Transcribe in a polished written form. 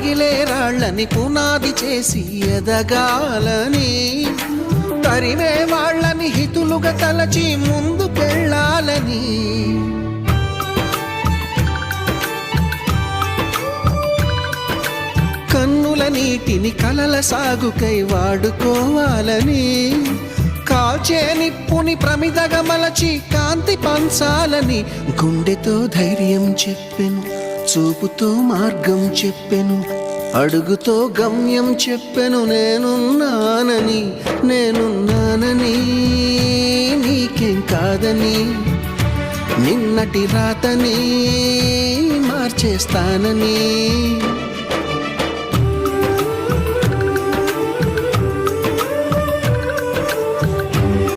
రగిలే రాళ్ళని పునాది చేసి ఎదగాలని, తరిమే వాళ్ళని హితులుగా తలచి ముందుకెళ్ళాలని, కన్నుల నీటిని కలల సాగుకై వాడుకోవాలని, కాల్చే నిప్పుని ప్రమిదగా మలచి కాంతి పంచాలని, గుండెతో ధైర్యం చెప్పెను, చూపుతో మార్గం చెప్పెను, అడుగుతో గమ్యం చెప్పెను. నేనున్నానని నీకేం కాదని, నిన్నటి రాతని మార్చేస్తానని.